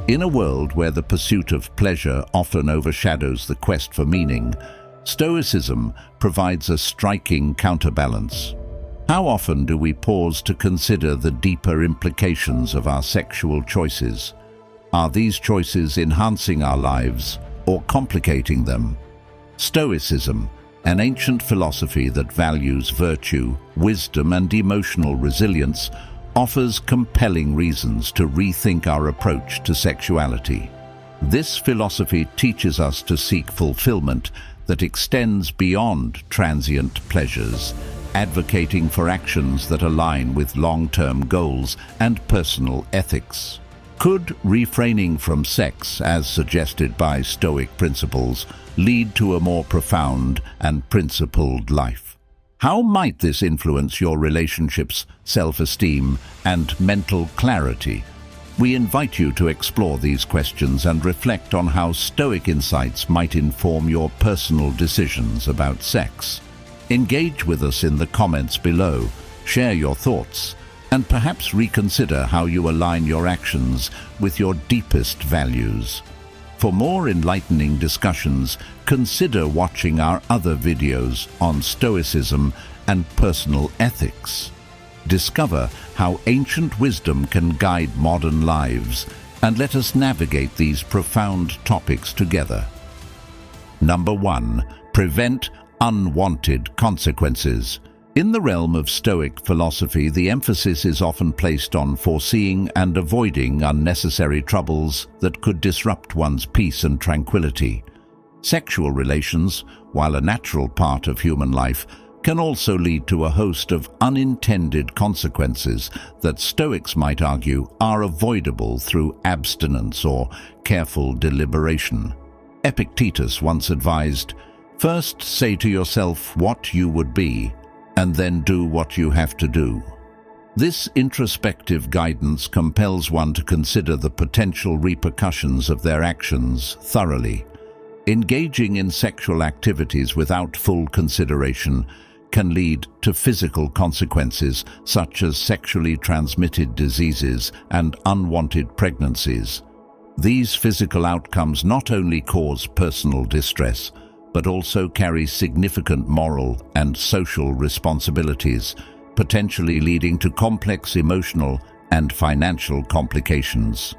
In a world where the pursuit of pleasure often overshadows the quest for meaning, Stoicism provides a striking counterbalance. How often do we pause to consider the deeper implications of our sexual choices? Are these choices enhancing our lives or complicating them? Stoicism, an ancient philosophy that values virtue, wisdom, and emotional resilience, offers compelling reasons to rethink our approach to sexuality. This philosophy teaches us to seek fulfillment that extends beyond transient pleasures, advocating for actions that align with long-term goals and personal ethics. Could refraining from sex, as suggested by Stoic principles, lead to a more profound and principled life? How might this influence your relationships, self-esteem, and mental clarity? We invite you to explore these questions and reflect on how Stoic insights might inform your personal decisions about sex. Engage with us in the comments below, share your thoughts, and perhaps reconsider how you align your actions with your deepest values. For more enlightening discussions, consider watching our other videos on Stoicism and personal ethics. Discover how ancient wisdom can guide modern lives, and let us navigate these profound topics together. Number 1. Prevent unwanted consequences. In the realm of Stoic philosophy, the emphasis is often placed on foreseeing and avoiding unnecessary troubles that could disrupt one's peace and tranquility. Sexual relations, while a natural part of human life, can also lead to a host of unintended consequences that Stoics might argue are avoidable through abstinence or careful deliberation. Epictetus once advised, "First say to yourself what you would be, and then do what you have to do." This introspective guidance compels one to consider the potential repercussions of their actions thoroughly. Engaging in sexual activities without full consideration can lead to physical consequences such as sexually transmitted diseases and unwanted pregnancies. These physical outcomes not only cause personal distress, but also carry significant moral and social responsibilities, potentially leading to complex emotional and financial complications.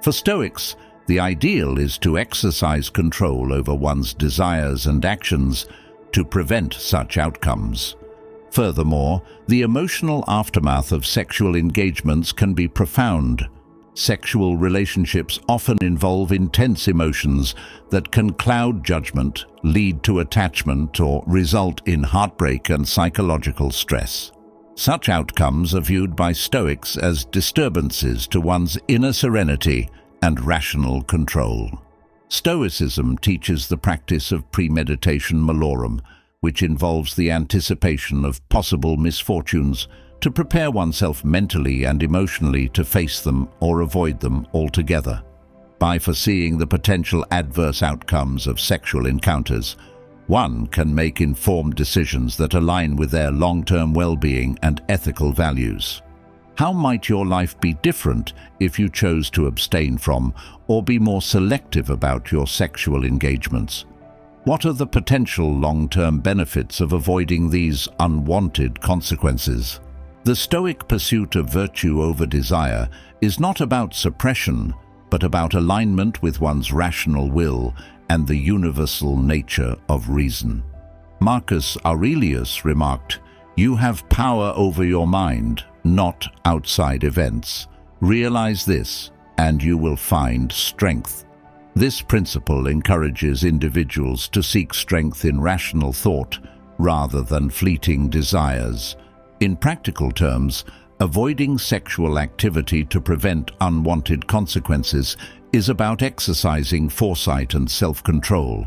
For Stoics, the ideal is to exercise control over one's desires and actions to prevent such outcomes. Furthermore, the emotional aftermath of sexual engagements can be profound. Sexual relationships often involve intense emotions that can cloud judgment, lead to attachment, or result in heartbreak and psychological stress. Such outcomes are viewed by Stoics as disturbances to one's inner serenity and rational control. Stoicism teaches the practice of premeditation malorum, which involves the anticipation of possible misfortunes to prepare oneself mentally and emotionally to face them or avoid them altogether. By foreseeing the potential adverse outcomes of sexual encounters, one can make informed decisions that align with their long-term well-being and ethical values. How might your life be different if you chose to abstain from or be more selective about your sexual engagements? What are the potential long-term benefits of avoiding these unwanted consequences? The Stoic pursuit of virtue over desire is not about suppression, but about alignment with one's rational will and the universal nature of reason. Marcus Aurelius remarked, "You have power over your mind, not outside events. Realize this, and you will find strength." This principle encourages individuals to seek strength in rational thought rather than fleeting desires. In practical terms, avoiding sexual activity to prevent unwanted consequences is about exercising foresight and self-control,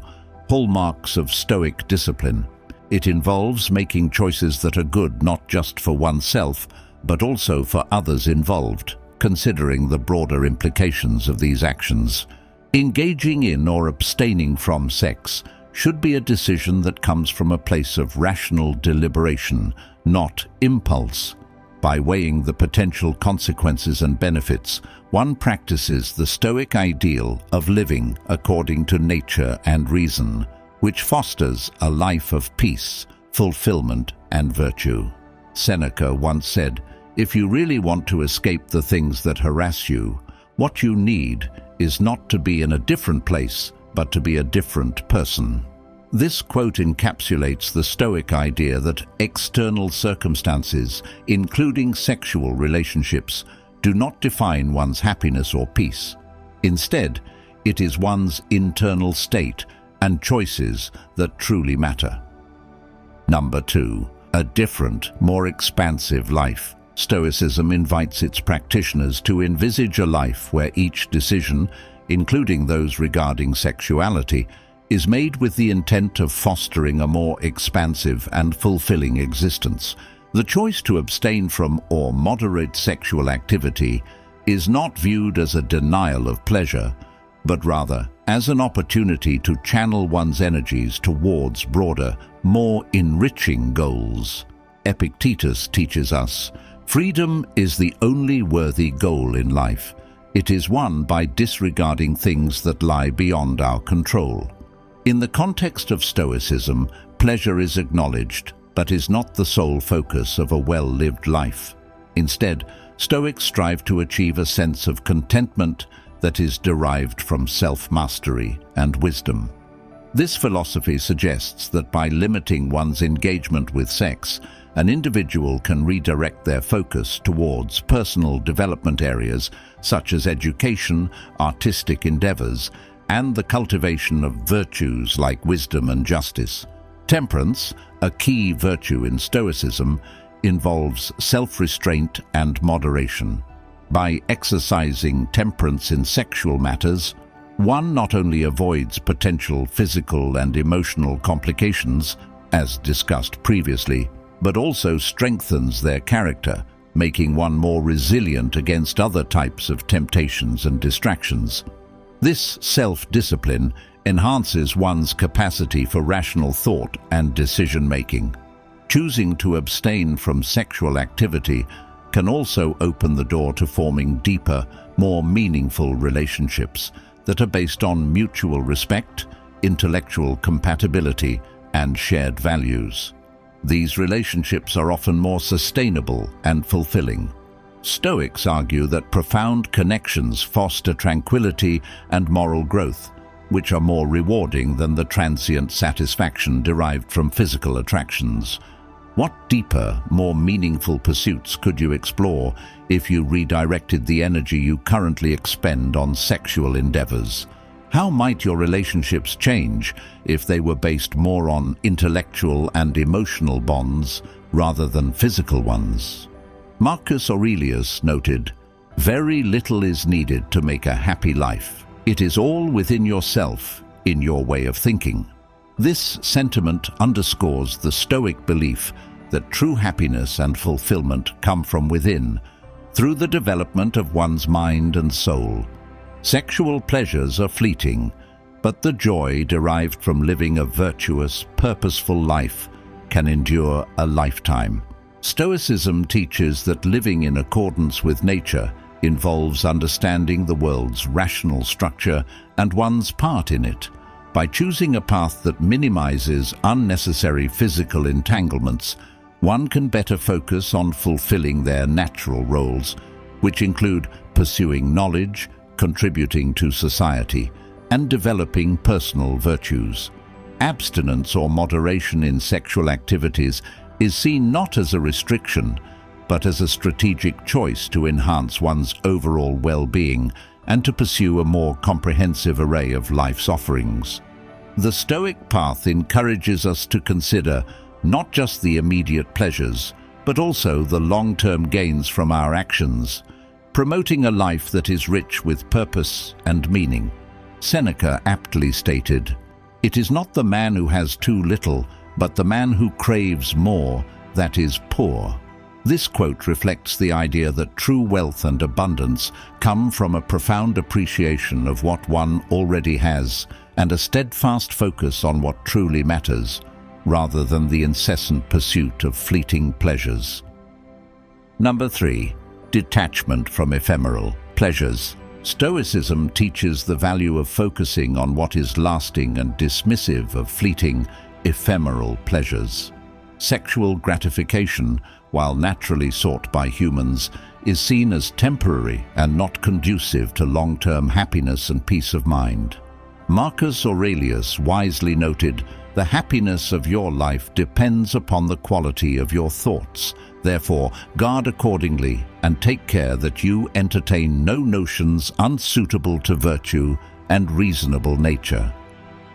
hallmarks of Stoic discipline. It involves making choices that are good not just for oneself, but also for others involved, considering the broader implications of these actions. Engaging in or abstaining from sex should be a decision that comes from a place of rational deliberation, not impulse. By weighing the potential consequences and benefits, one practices the Stoic ideal of living according to nature and reason, which fosters a life of peace, fulfillment, and virtue. Seneca once said, "If you really want to escape the things that harass you, what you need is not to be in a different place, but to be a different person." This quote encapsulates the Stoic idea that external circumstances, including sexual relationships, do not define one's happiness or peace. Instead, it is one's internal state and choices that truly matter. Number 2. A different, more expansive life. Stoicism invites its practitioners to envisage a life where each decision, including those regarding sexuality, is made with the intent of fostering a more expansive and fulfilling existence. The choice to abstain from or moderate sexual activity is not viewed as a denial of pleasure, but rather as an opportunity to channel one's energies towards broader, more enriching goals. Epictetus teaches us, "Freedom is the only worthy goal in life. It is won by disregarding things that lie beyond our control." In the context of Stoicism, pleasure is acknowledged, but is not the sole focus of a well-lived life. Instead, Stoics strive to achieve a sense of contentment that is derived from self-mastery and wisdom. This philosophy suggests that by limiting one's engagement with sex, an individual can redirect their focus towards personal development areas such as education, artistic endeavors, and the cultivation of virtues like wisdom and justice. Temperance, a key virtue in Stoicism, involves self-restraint and moderation. By exercising temperance in sexual matters, one not only avoids potential physical and emotional complications, as discussed previously, but also strengthens their character, making one more resilient against other types of temptations and distractions. This self-discipline enhances one's capacity for rational thought and decision-making. Choosing to abstain from sexual activity can also open the door to forming deeper, more meaningful relationships that are based on mutual respect, intellectual compatibility, and shared values. These relationships are often more sustainable and fulfilling. Stoics argue that profound connections foster tranquility and moral growth, which are more rewarding than the transient satisfaction derived from physical attractions. What deeper, more meaningful pursuits could you explore if you redirected the energy you currently expend on sexual endeavors? How might your relationships change if they were based more on intellectual and emotional bonds rather than physical ones? Marcus Aurelius noted, "Very little is needed to make a happy life. It is all within yourself, in your way of thinking." This sentiment underscores the Stoic belief that true happiness and fulfillment come from within, through the development of one's mind and soul. Sexual pleasures are fleeting, but the joy derived from living a virtuous, purposeful life can endure a lifetime. Stoicism teaches that living in accordance with nature involves understanding the world's rational structure and one's part in it. By choosing a path that minimizes unnecessary physical entanglements, one can better focus on fulfilling their natural roles, which include pursuing knowledge, contributing to society, and developing personal virtues. Abstinence or moderation in sexual activities is seen not as a restriction, but as a strategic choice to enhance one's overall well-being and to pursue a more comprehensive array of life's offerings. The Stoic path encourages us to consider not just the immediate pleasures, but also the long-term gains from our actions, promoting a life that is rich with purpose and meaning. Seneca aptly stated, "It is not the man who has too little, but the man who craves more that is poor." This quote reflects the idea that true wealth and abundance come from a profound appreciation of what one already has and a steadfast focus on what truly matters, rather than the incessant pursuit of fleeting pleasures. Number 3. Detachment from ephemeral pleasures. Stoicism teaches the value of focusing on what is lasting and dismissive of fleeting, ephemeral pleasures. Sexual gratification, while naturally sought by humans, is seen as temporary and not conducive to long-term happiness and peace of mind. Marcus Aurelius wisely noted, "The happiness of your life depends upon the quality of your thoughts. Therefore, guard accordingly and take care that you entertain no notions unsuitable to virtue and reasonable nature."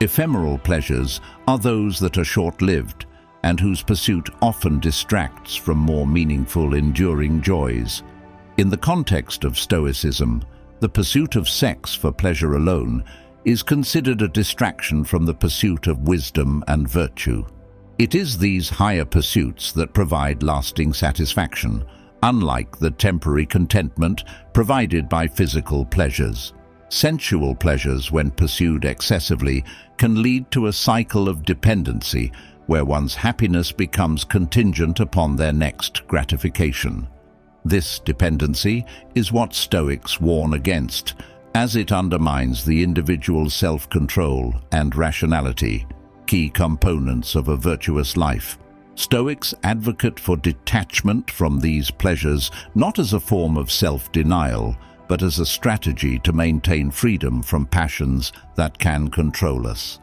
Ephemeral pleasures are those that are short-lived and whose pursuit often distracts from more meaningful, enduring joys. In the context of Stoicism, the pursuit of sex for pleasure alone is considered a distraction from the pursuit of wisdom and virtue. It is these higher pursuits that provide lasting satisfaction, unlike the temporary contentment provided by physical pleasures. Sensual pleasures, when pursued excessively, can lead to a cycle of dependency, where one's happiness becomes contingent upon their next gratification. This dependency is what Stoics warn against, as it undermines the individual's self-control and rationality, key components of a virtuous life. Stoics advocate for detachment from these pleasures not as a form of self-denial, but as a strategy to maintain freedom from passions that can control us.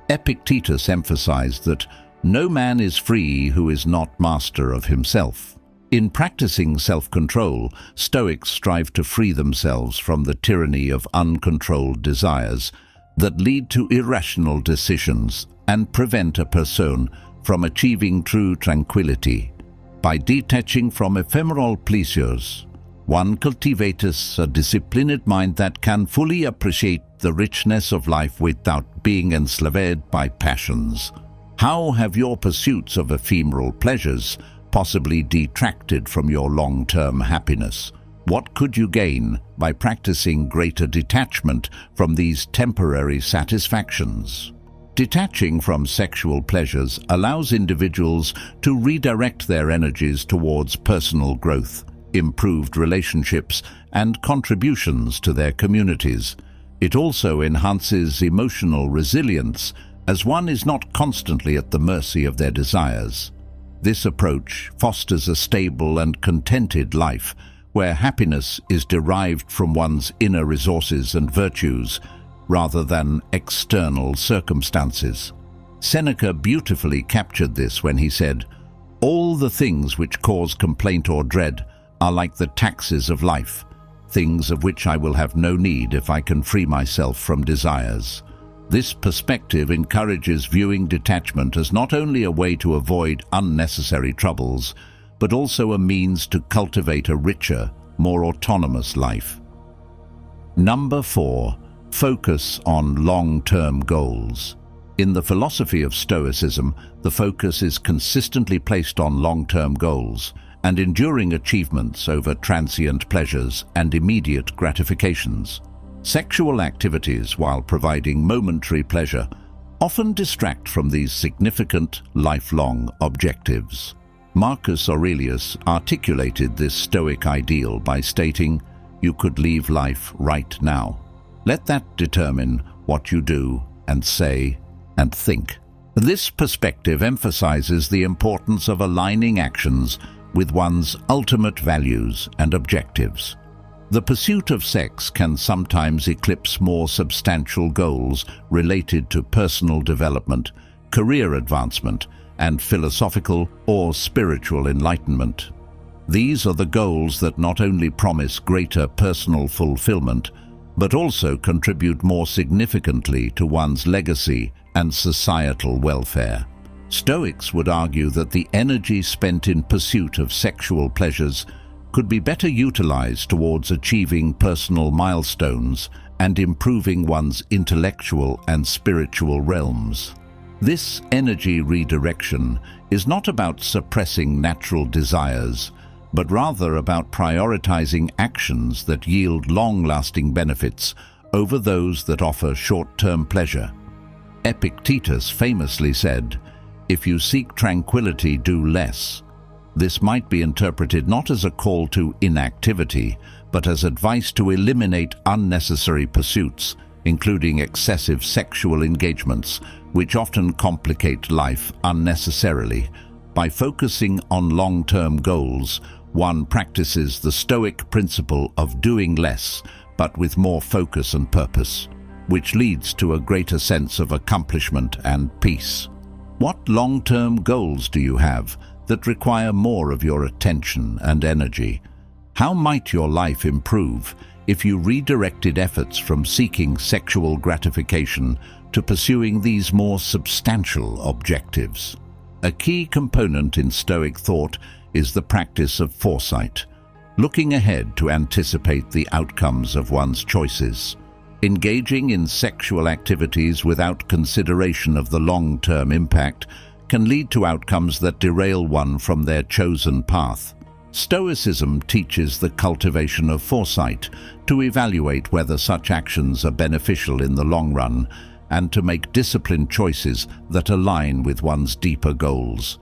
Epictetus emphasized that no man is free who is not master of himself. In practicing self-control, Stoics strive to free themselves from the tyranny of uncontrolled desires that lead to irrational decisions and prevent a person from achieving true tranquility. By detaching from ephemeral pleasures, one cultivates a disciplined mind that can fully appreciate the richness of life without being enslaved by passions. How have your pursuits of ephemeral pleasures possibly detracted from your long-term happiness? What could you gain by practicing greater detachment from these temporary satisfactions? Detaching from sexual pleasures allows individuals to redirect their energies towards personal growth, improved relationships, and contributions to their communities. It also enhances emotional resilience, as one is not constantly at the mercy of their desires. This approach fosters a stable and contented life, where happiness is derived from one's inner resources and virtues, rather than external circumstances. Seneca beautifully captured this when he said, "All the things which cause complaint or dread are like the taxes of life, things of which I will have no need if I can free myself from desires." This perspective encourages viewing detachment as not only a way to avoid unnecessary troubles, but also a means to cultivate a richer, more autonomous life. Number 4. Focus on long-term goals. In the philosophy of Stoicism, the focus is consistently placed on long-term goals and enduring achievements over transient pleasures and immediate gratifications. Sexual activities, while providing momentary pleasure, often distract from these significant, lifelong objectives. Marcus Aurelius articulated this Stoic ideal by stating, "You could leave life right now. Let that determine what you do and say and think." This perspective emphasizes the importance of aligning actions with one's ultimate values and objectives. The pursuit of sex can sometimes eclipse more substantial goals related to personal development, career advancement, and philosophical or spiritual enlightenment. These are the goals that not only promise greater personal fulfillment, but also contribute more significantly to one's legacy and societal welfare. Stoics would argue that the energy spent in pursuit of sexual pleasures could be better utilized towards achieving personal milestones and improving one's intellectual and spiritual realms. This energy redirection is not about suppressing natural desires, but rather about prioritizing actions that yield long-lasting benefits over those that offer short-term pleasure. Epictetus famously said, "If you seek tranquility, do less. This might be interpreted not as a call to inactivity, but as advice to eliminate unnecessary pursuits, including excessive sexual engagements, which often complicate life unnecessarily. By focusing on long-term goals, one practices the Stoic principle of doing less, but with more focus and purpose, which leads to a greater sense of accomplishment and peace. What long-term goals do you have that require more of your attention and energy? How might your life improve if you redirected efforts from seeking sexual gratification to pursuing these more substantial objectives? A key component in Stoic thought is the practice of foresight, looking ahead to anticipate the outcomes of one's choices. Engaging in sexual activities without consideration of the long-term impact can lead to outcomes that derail one from their chosen path. Stoicism teaches the cultivation of foresight to evaluate whether such actions are beneficial in the long run and to make disciplined choices that align with one's deeper goals.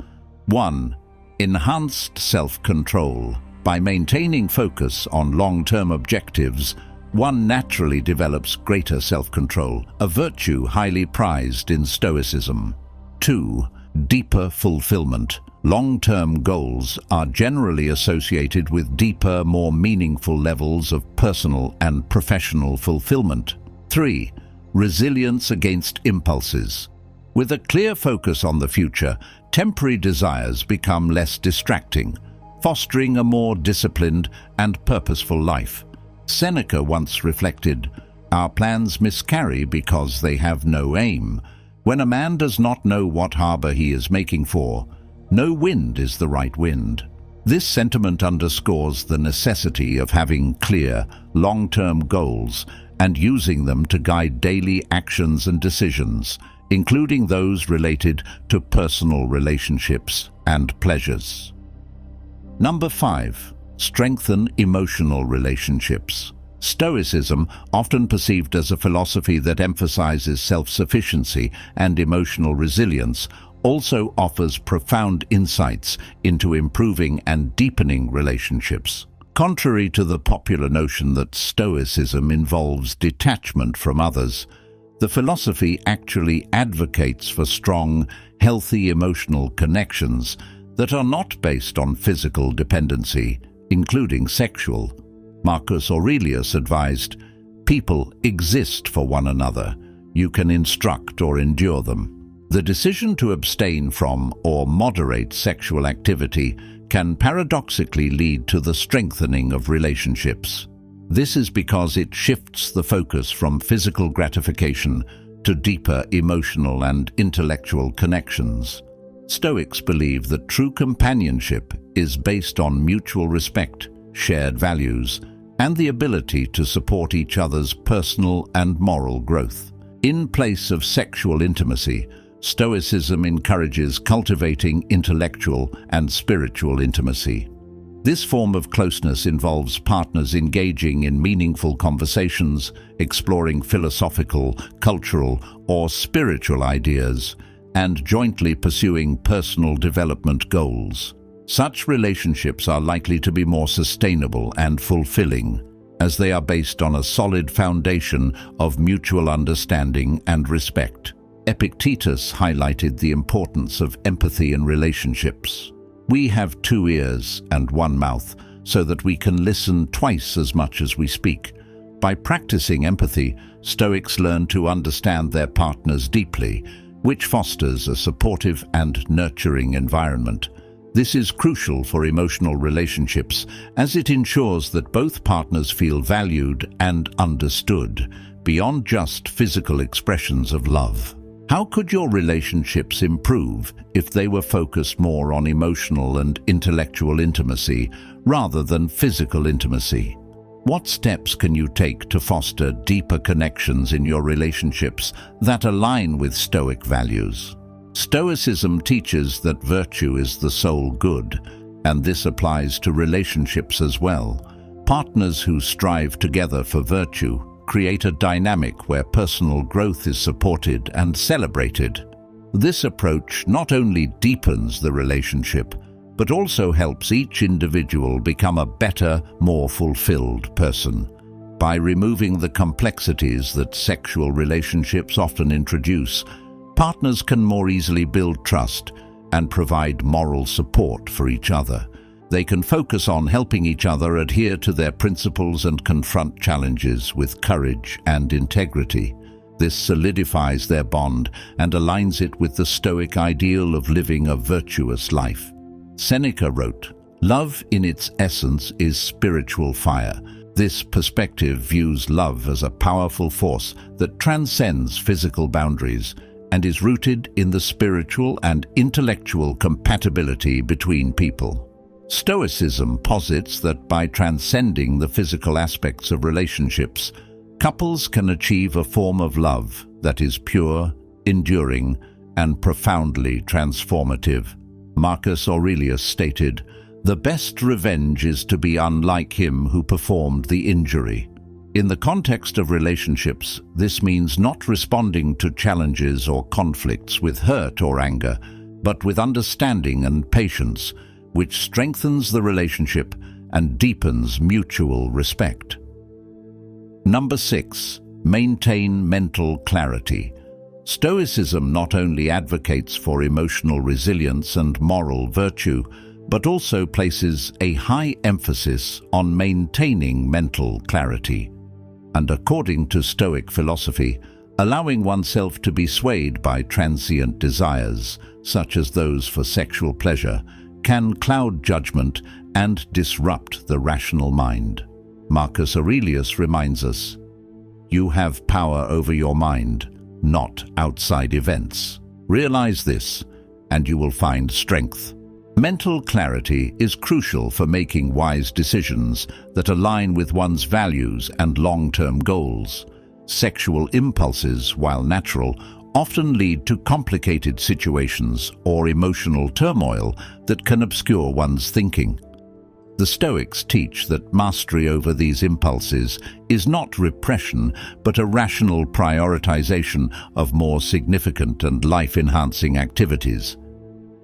1. Enhanced self-control. By maintaining focus on long-term objectives, one naturally develops greater self-control, a virtue highly prized in Stoicism. 2. Deeper fulfillment. Long-term goals are generally associated with deeper, more meaningful levels of personal and professional fulfillment. 3. Resilience against impulses. With a clear focus on the future, temporary desires become less distracting, fostering a more disciplined and purposeful life. Seneca once reflected, "Our plans miscarry because they have no aim. When a man does not know what harbor he is making for, no wind is the right wind." This sentiment underscores the necessity of having clear, long-term goals and using them to guide daily actions and decisions, including those related to personal relationships and pleasures. Number 5. Strengthen emotional relationships. Stoicism, often perceived as a philosophy that emphasizes self-sufficiency and emotional resilience, also offers profound insights into improving and deepening relationships. Contrary to the popular notion that Stoicism involves detachment from others, the philosophy actually advocates for strong, healthy emotional connections that are not based on physical dependency, including sexual. Marcus Aurelius advised, "People exist for one another. You can instruct or endure them." The decision to abstain from or moderate sexual activity can paradoxically lead to the strengthening of relationships. This is because it shifts the focus from physical gratification to deeper emotional and intellectual connections. Stoics believe that true companionship is based on mutual respect, shared values, and the ability to support each other's personal and moral growth. In place of sexual intimacy, Stoicism encourages cultivating intellectual and spiritual intimacy. This form of closeness involves partners engaging in meaningful conversations, exploring philosophical, cultural, or spiritual ideas, and jointly pursuing personal development goals. Such relationships are likely to be more sustainable and fulfilling, as they are based on a solid foundation of mutual understanding and respect. Epictetus highlighted the importance of empathy in relationships. "We have 2 ears and 1 mouth, so that we can listen twice as much as we speak." By practicing empathy, Stoics learn to understand their partners deeply, which fosters a supportive and nurturing environment. This is crucial for emotional relationships, as it ensures that both partners feel valued and understood, beyond just physical expressions of love. How could your relationships improve if they were focused more on emotional and intellectual intimacy rather than physical intimacy? What steps can you take to foster deeper connections in your relationships that align with Stoic values? Stoicism teaches that virtue is the sole good, and this applies to relationships as well. Partners who strive together for virtue create a dynamic where personal growth is supported and celebrated. This approach not only deepens the relationship, but also helps each individual become a better, more fulfilled person. By removing the complexities that sexual relationships often introduce, partners can more easily build trust and provide moral support for each other. They can focus on helping each other adhere to their principles and confront challenges with courage and integrity. This solidifies their bond and aligns it with the Stoic ideal of living a virtuous life. Seneca wrote, "Love in its essence is spiritual fire." This perspective views love as a powerful force that transcends physical boundaries and is rooted in the spiritual and intellectual compatibility between people. Stoicism posits that by transcending the physical aspects of relationships, couples can achieve a form of love that is pure, enduring, and profoundly transformative. Marcus Aurelius stated, "The best revenge is to be unlike him who performed the injury." In the context of relationships, this means not responding to challenges or conflicts with hurt or anger, but with understanding and patience, which strengthens the relationship and deepens mutual respect. Number 6. Maintain mental clarity. Stoicism not only advocates for emotional resilience and moral virtue, but also places a high emphasis on maintaining mental clarity. And according to Stoic philosophy, allowing oneself to be swayed by transient desires, such as those for sexual pleasure, can cloud judgment and disrupt the rational mind. Marcus Aurelius reminds us, "You have power over your mind, not outside events. Realize this, and you will find strength." Mental clarity is crucial for making wise decisions that align with one's values and long-term goals. Sexual impulses, while natural, often lead to complicated situations or emotional turmoil that can obscure one's thinking. The Stoics teach that mastery over these impulses is not repression, but a rational prioritization of more significant and life-enhancing activities.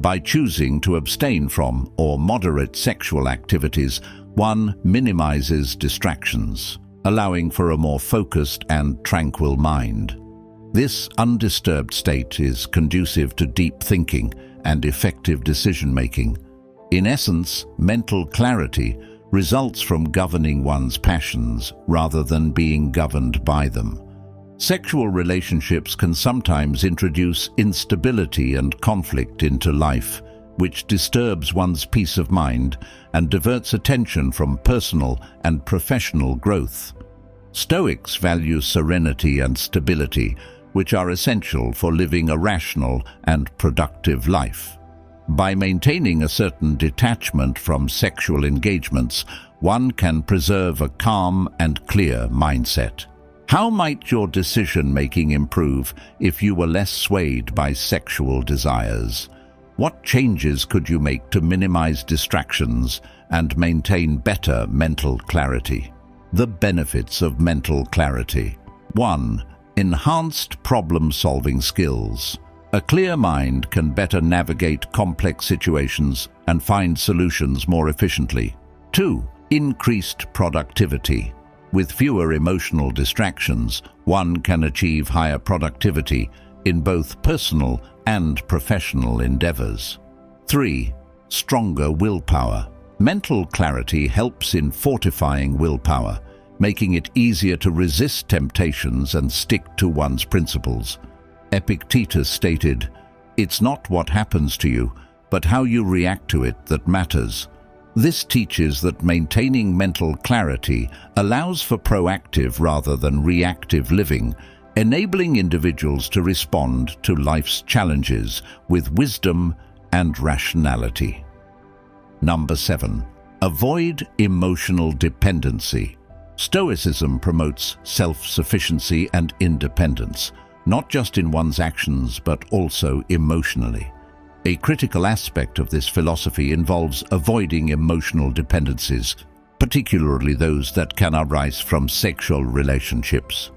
By choosing to abstain from or moderate sexual activities, one minimizes distractions, allowing for a more focused and tranquil mind. This undisturbed state is conducive to deep thinking and effective decision-making. In essence, mental clarity results from governing one's passions rather than being governed by them. Sexual relationships can sometimes introduce instability and conflict into life, which disturbs one's peace of mind and diverts attention from personal and professional growth. Stoics value serenity and stability, which are essential for living a rational and productive life. By maintaining a certain detachment from sexual engagements, one can preserve a calm and clear mindset. How might your decision-making improve if you were less swayed by sexual desires? What changes could you make to minimize distractions and maintain better mental clarity? The benefits of mental clarity. 1. Enhanced problem-solving skills. A clear mind can better navigate complex situations and find solutions more efficiently. 2. Increased productivity. With fewer emotional distractions, one can achieve higher productivity in both personal and professional endeavors. 3. Stronger willpower. Mental clarity helps in fortifying willpower, making it easier to resist temptations and stick to one's principles. Epictetus stated, "It's not what happens to you, but how you react to it that matters." This teaches that maintaining mental clarity allows for proactive rather than reactive living, enabling individuals to respond to life's challenges with wisdom and rationality. Number 7. Avoid emotional dependency. Stoicism promotes self-sufficiency and independence, not just in one's actions but also emotionally. A critical aspect of this philosophy involves avoiding emotional dependencies, particularly those that can arise from sexual relationships.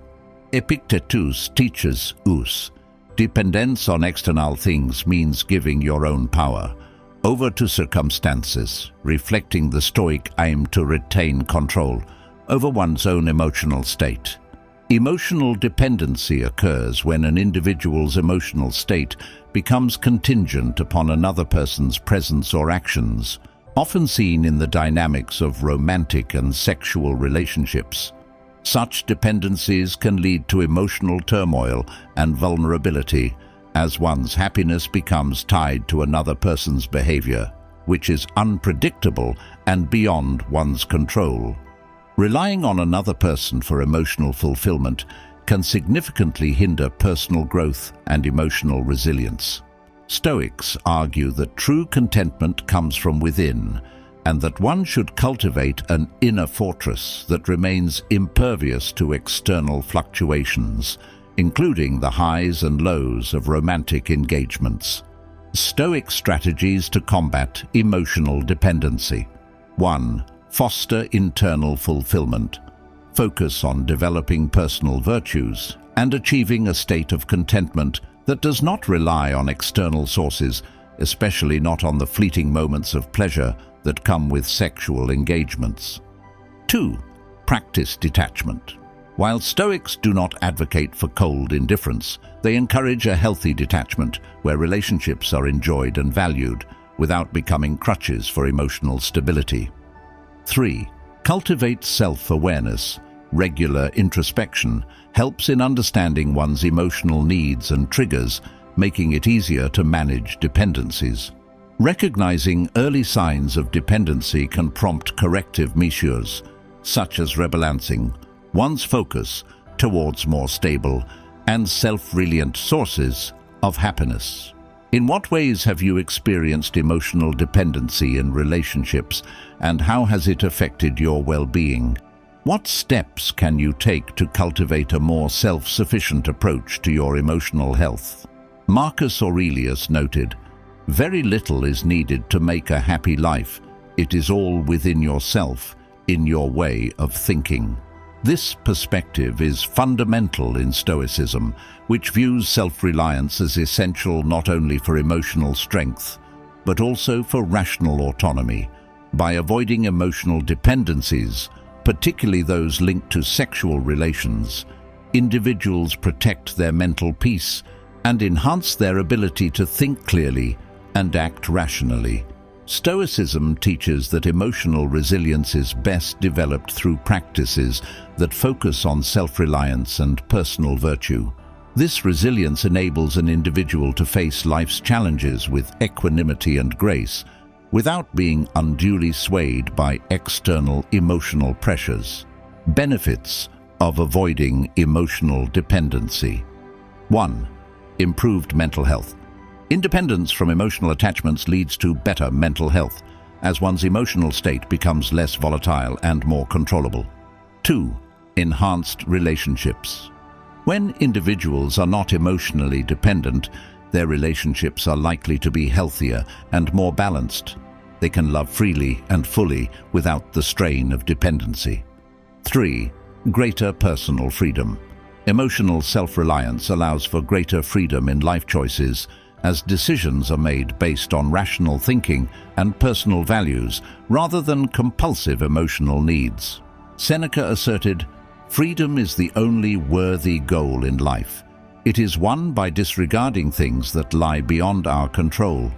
Epictetus teaches us, dependence on external things means giving your own power, Over to circumstances, reflecting the Stoic aim to retain control over one's own emotional state. Emotional dependency occurs when an individual's emotional state becomes contingent upon another person's presence or actions, often seen in the dynamics of romantic and sexual relationships. Such dependencies can lead to emotional turmoil and vulnerability, as one's happiness becomes tied to another person's behavior, which is unpredictable and beyond one's control. Relying on another person for emotional fulfillment can significantly hinder personal growth and emotional resilience. Stoics argue that true contentment comes from within, and that one should cultivate an inner fortress that remains impervious to external fluctuations, including the highs and lows of romantic engagements. Stoic strategies to combat emotional dependency. 1. Foster internal fulfillment. Focus on developing personal virtues and achieving a state of contentment that does not rely on external sources, especially not on the fleeting moments of pleasure that come with sexual engagements. 2. Practice detachment. While Stoics do not advocate for cold indifference, they encourage a healthy detachment where relationships are enjoyed and valued without becoming crutches for emotional stability. 3. Cultivate self-awareness. Regular introspection helps in understanding one's emotional needs and triggers, making it easier to manage dependencies. Recognizing early signs of dependency can prompt corrective measures, such as rebalancing one's focus towards more stable and self-reliant sources of happiness. In what ways have you experienced emotional dependency in relationships, and how has it affected your well-being? What steps can you take to cultivate a more self-sufficient approach to your emotional health? Marcus Aurelius noted, "Very little is needed to make a happy life. It is all within yourself, in your way of thinking." This perspective is fundamental in Stoicism, which views self-reliance as essential not only for emotional strength, but also for rational autonomy. By avoiding emotional dependencies, particularly those linked to sexual relations, individuals protect their mental peace and enhance their ability to think clearly and act rationally. Stoicism teaches that emotional resilience is best developed through practices that focus on self-reliance and personal virtue. This resilience enables an individual to face life's challenges with equanimity and grace, without being unduly swayed by external emotional pressures. Benefits of avoiding emotional dependency. 1. Improved mental health. Independence from emotional attachments leads to better mental health, as one's emotional state becomes less volatile and more controllable. 2. Enhanced relationships. When individuals are not emotionally dependent, their relationships are likely to be healthier and more balanced. They can love freely and fully without the strain of dependency. 3. Greater personal freedom. Emotional self-reliance allows for greater freedom in life choices, as decisions are made based on rational thinking and personal values rather than compulsive emotional needs. Seneca asserted, "Freedom is the only worthy goal in life. It is won by disregarding things that lie beyond our control.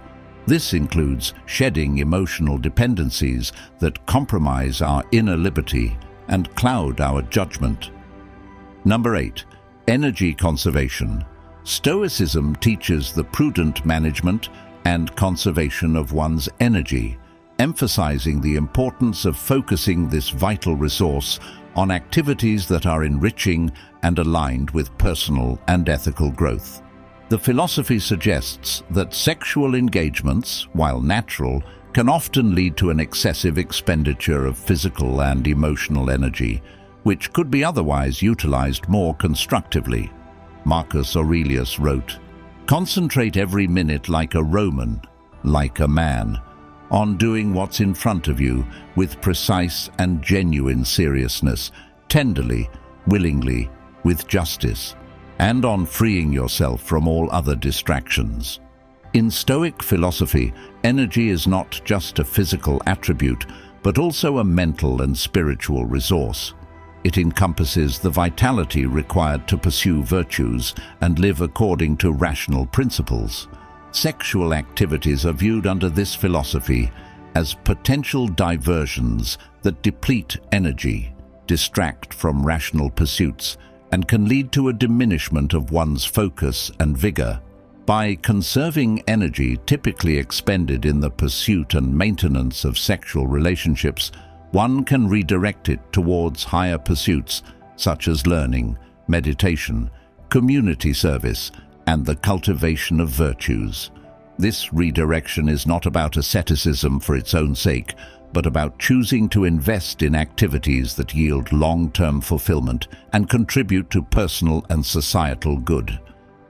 This includes shedding emotional dependencies that compromise our inner liberty and cloud our judgment." Number 8. Energy conservation. Stoicism teaches the prudent management and conservation of one's energy, emphasizing the importance of focusing this vital resource on activities that are enriching and aligned with personal and ethical growth. The philosophy suggests that sexual engagements, while natural, can often lead to an excessive expenditure of physical and emotional energy, which could be otherwise utilized more constructively. Marcus Aurelius wrote, "Concentrate every minute like a Roman, like a man, on doing what's in front of you with precise and genuine seriousness, tenderly, willingly, with justice, and on freeing yourself from all other distractions." In Stoic philosophy, energy is not just a physical attribute, but also a mental and spiritual resource. It encompasses the vitality required to pursue virtues and live according to rational principles. Sexual activities are viewed under this philosophy as potential diversions that deplete energy, distract from rational pursuits, and can lead to a diminishment of one's focus and vigor. By conserving energy typically expended in the pursuit and maintenance of sexual relationships, one can redirect it towards higher pursuits such as learning, meditation, community service, and the cultivation of virtues. This redirection is not about asceticism for its own sake, but about choosing to invest in activities that yield long-term fulfillment and contribute to personal and societal good.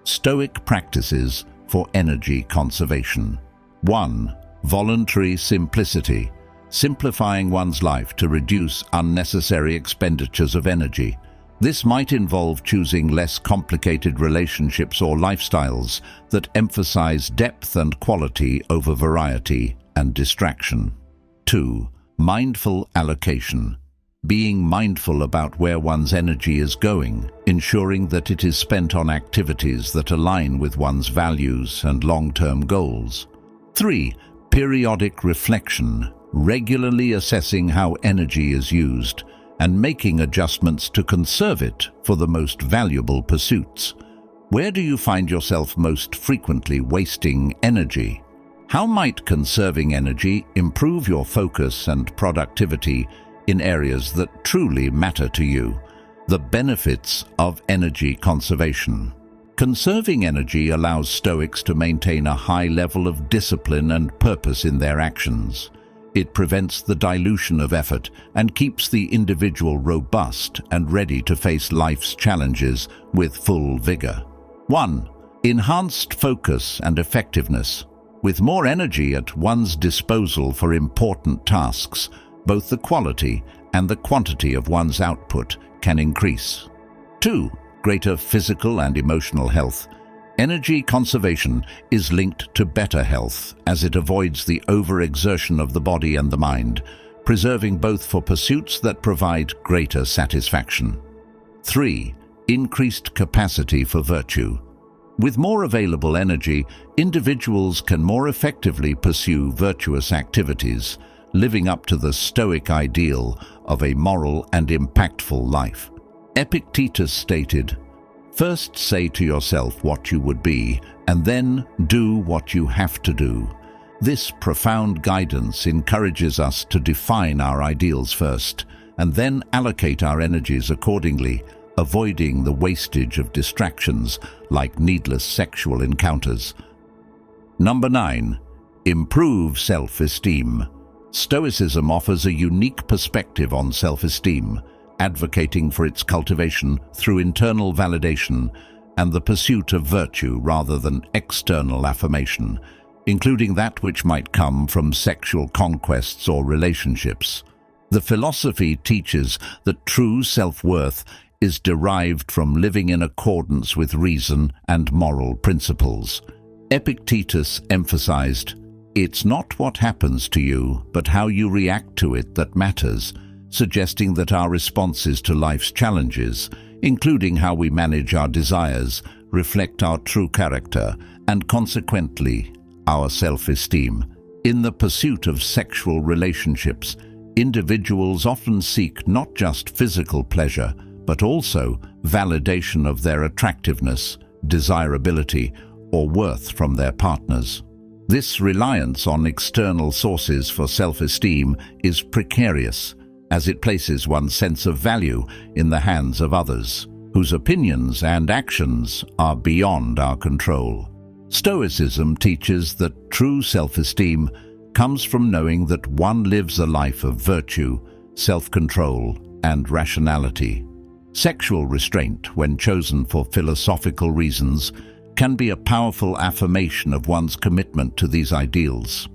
Stoic practices for energy conservation. 1. Voluntary simplicity. Simplifying one's life to reduce unnecessary expenditures of energy. This might involve choosing less complicated relationships or lifestyles that emphasize depth and quality over variety and distraction. 2. Mindful allocation. Being mindful about where one's energy is going, ensuring that it is spent on activities that align with one's values and long-term goals. 3. Periodic reflection. Regularly assessing how energy is used and making adjustments to conserve it for the most valuable pursuits. Where do you find yourself most frequently wasting energy? How might conserving energy improve your focus and productivity in areas that truly matter to you? The benefits of energy conservation. Conserving energy allows Stoics to maintain a high level of discipline and purpose in their actions. It prevents the dilution of effort and keeps the individual robust and ready to face life's challenges with full vigor. 1. Enhanced focus and effectiveness. With more energy at one's disposal for important tasks, both the quality and the quantity of one's output can increase. 2. Greater physical and emotional health. Energy conservation is linked to better health as it avoids the overexertion of the body and the mind, preserving both for pursuits that provide greater satisfaction. 3. Increased capacity for virtue. With more available energy, individuals can more effectively pursue virtuous activities, living up to the Stoic ideal of a moral and impactful life. Epictetus stated, "First say to yourself what you would be, and then do what you have to do." This profound guidance encourages us to define our ideals first, and then allocate our energies accordingly, avoiding the wastage of distractions like needless sexual encounters. Number 9. Improve self-esteem. Stoicism offers a unique perspective on self-esteem, advocating for its cultivation through internal validation and the pursuit of virtue rather than external affirmation, including that which might come from sexual conquests or relationships. The philosophy teaches that true self-worth is derived from living in accordance with reason and moral principles. Epictetus emphasized, "It's not what happens to you, but how you react to it that matters," suggesting that our responses to life's challenges, including how we manage our desires, reflect our true character and, consequently, our self-esteem. In the pursuit of sexual relationships, individuals often seek not just physical pleasure, but also validation of their attractiveness, desirability, or worth from their partners. This reliance on external sources for self-esteem is precarious, as it places one's sense of value in the hands of others, whose opinions and actions are beyond our control. Stoicism teaches that true self-esteem comes from knowing that one lives a life of virtue, self-control, and rationality. Sexual restraint, when chosen for philosophical reasons, can be a powerful affirmation of one's commitment to these ideals.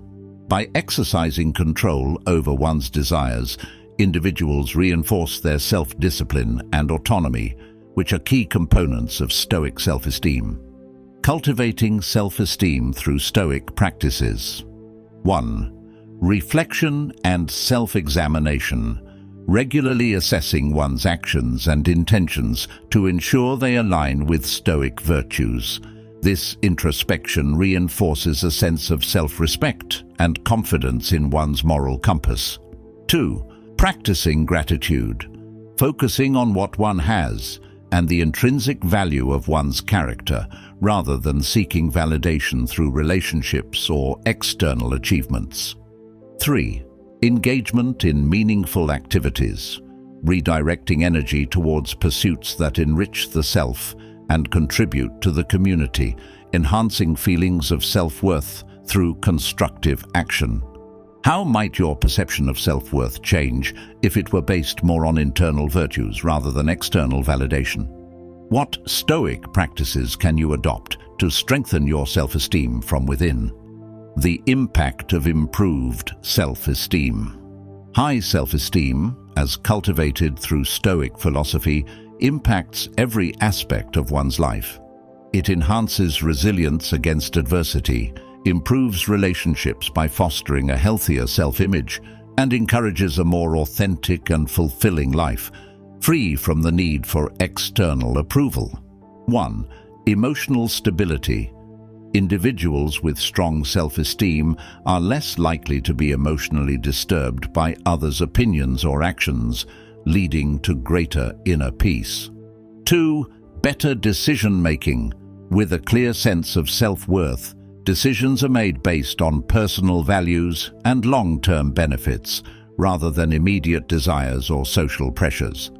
By exercising control over one's desires, individuals reinforce their self-discipline and autonomy, which are key components of Stoic self-esteem. Cultivating self-esteem through Stoic practices. 1. Reflection and self-examination. Regularly assessing one's actions and intentions to ensure they align with Stoic virtues. This introspection reinforces a sense of self-respect and confidence in one's moral compass. 2. Practicing gratitude. Focusing on what one has and the intrinsic value of one's character, rather than seeking validation through relationships or external achievements. 3. Engagement in meaningful activities. Redirecting energy towards pursuits that enrich the self and contribute to the community, enhancing feelings of self-worth through constructive action. How might your perception of self-worth change if it were based more on internal virtues rather than external validation? What Stoic practices can you adopt to strengthen your self-esteem from within? The impact of improved self-esteem. High self-esteem, as cultivated through Stoic philosophy, impacts every aspect of one's life. It enhances resilience against adversity, improves relationships by fostering a healthier self-image, and encourages a more authentic and fulfilling life, free from the need for external approval. 1. Emotional stability. Individuals with strong self-esteem are less likely to be emotionally disturbed by others' opinions or actions, leading to greater inner peace. 2. Better decision-making. With a clear sense of self-worth, decisions are made based on personal values and long-term benefits, rather than immediate desires or social pressures.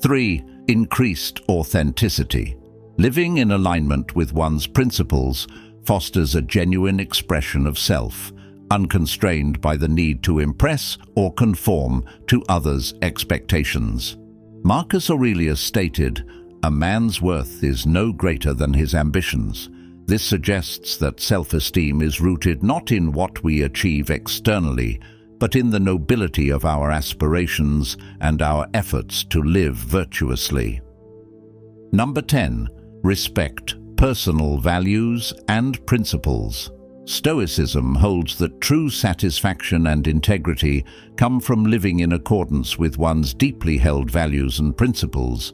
3. Increased authenticity. Living in alignment with one's principles fosters a genuine expression of self, unconstrained by the need to impress or conform to others' expectations. Marcus Aurelius stated, "A man's worth is no greater than his ambitions." This suggests that self-esteem is rooted not in what we achieve externally, but in the nobility of our aspirations and our efforts to live virtuously. Number 10. Respect personal values and principles. Stoicism holds that true satisfaction and integrity come from living in accordance with one's deeply held values and principles.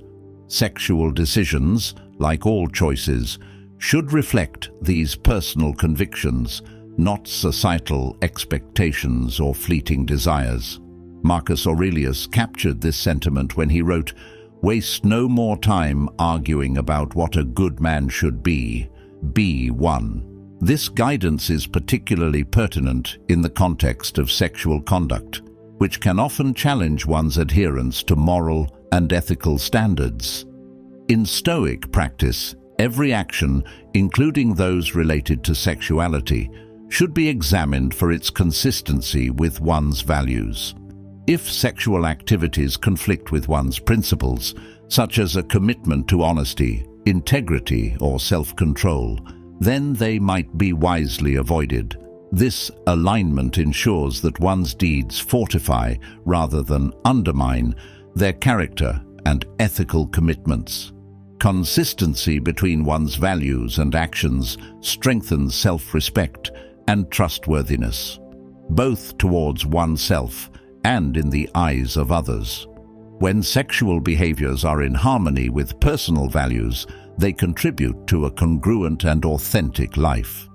Sexual decisions, like all choices, should reflect these personal convictions, not societal expectations or fleeting desires. Marcus Aurelius captured this sentiment when he wrote, "Waste no more time arguing about what a good man should be. Be one." This guidance is particularly pertinent in the context of sexual conduct, which can often challenge one's adherence to moral and ethical standards. In Stoic practice, every action, including those related to sexuality, should be examined for its consistency with one's values. If sexual activities conflict with one's principles, such as a commitment to honesty, integrity, or self-control, then they might be wisely avoided. This alignment ensures that one's deeds fortify, rather than undermine, their character and ethical commitments. Consistency between one's values and actions strengthens self-respect and trustworthiness, both towards oneself and in the eyes of others. When sexual behaviors are in harmony with personal values, they contribute to a congruent and authentic life.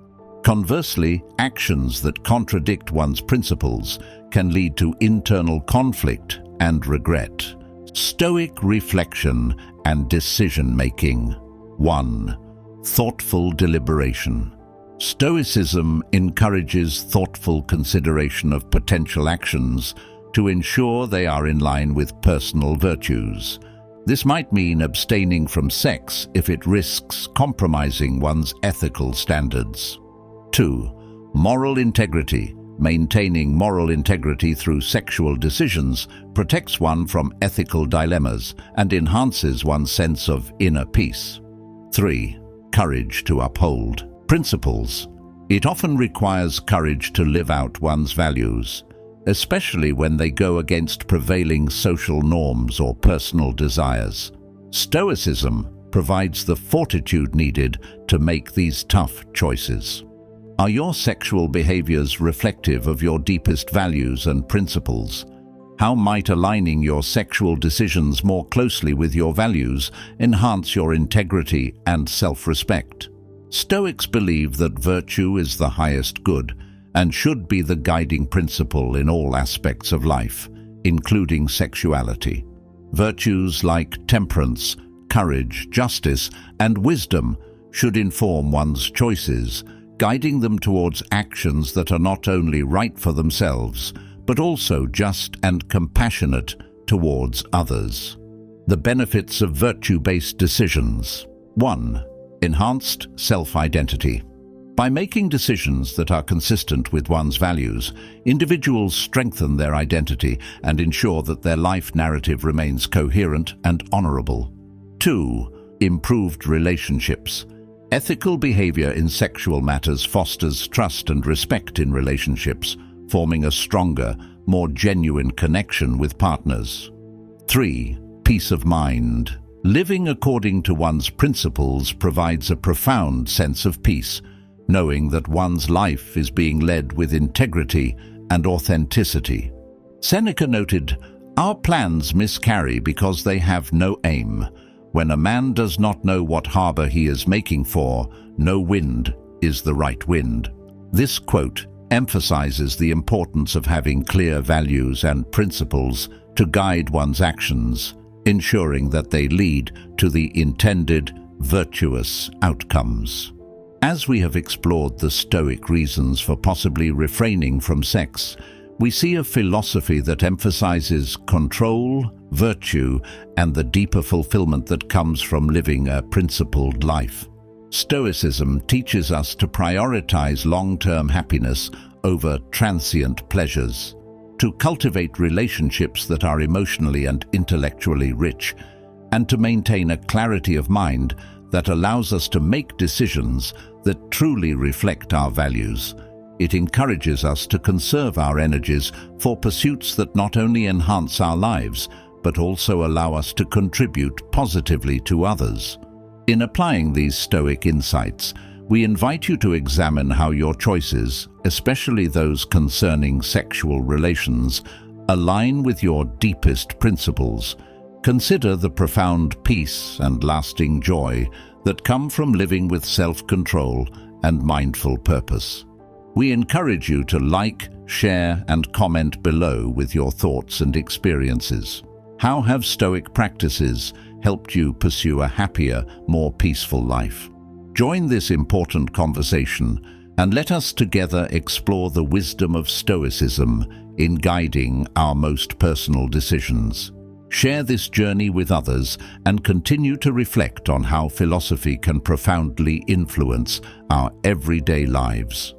Conversely, actions that contradict one's principles can lead to internal conflict and regret. Stoic reflection and decision-making. 1. Thoughtful deliberation. Stoicism encourages thoughtful consideration of potential actions to ensure they are in line with personal virtues. This might mean abstaining from sex if it risks compromising one's ethical standards. 2. Moral integrity. Maintaining moral integrity through sexual decisions protects one from ethical dilemmas and enhances one's sense of inner peace. 3. Courage to uphold principles. It often requires courage to live out one's values, especially when they go against prevailing social norms or personal desires. Stoicism provides the fortitude needed to make these tough choices. Are your sexual behaviors reflective of your deepest values and principles? How might aligning your sexual decisions more closely with your values enhance your integrity and self-respect? Stoics believe that virtue is the highest good and should be the guiding principle in all aspects of life, including sexuality. Virtues like temperance, courage, justice, and wisdom should inform one's choices, guiding them towards actions that are not only right for themselves, but also just and compassionate towards others. The benefits of virtue-based decisions. 1. Enhanced self-identity. By making decisions that are consistent with one's values, individuals strengthen their identity and ensure that their life narrative remains coherent and honorable. 2. Improved relationships. Ethical behavior in sexual matters fosters trust and respect in relationships, forming a stronger, more genuine connection with partners. 3. Peace of mind. Living according to one's principles provides a profound sense of peace, knowing that one's life is being led with integrity and authenticity. Seneca noted, "Our plans miscarry because they have no aim. When a man does not know what harbor he is making for, no wind is the right wind." This quote emphasizes the importance of having clear values and principles to guide one's actions, ensuring that they lead to the intended virtuous outcomes. As we have explored the Stoic reasons for possibly refraining from sex, we see a philosophy that emphasizes control, virtue, and the deeper fulfillment that comes from living a principled life. Stoicism teaches us to prioritize long-term happiness over transient pleasures, to cultivate relationships that are emotionally and intellectually rich, and to maintain a clarity of mind that allows us to make decisions that truly reflect our values. It encourages us to conserve our energies for pursuits that not only enhance our lives, but also allow us to contribute positively to others. In applying these Stoic insights, we invite you to examine how your choices, especially those concerning sexual relations, align with your deepest principles. Consider the profound peace and lasting joy that come from living with self-control and mindful purpose. We encourage you to like, share, and comment below with your thoughts and experiences. How have Stoic practices helped you pursue a happier, more peaceful life? Join this important conversation and let us together explore the wisdom of Stoicism in guiding our most personal decisions. Share this journey with others and continue to reflect on how philosophy can profoundly influence our everyday lives.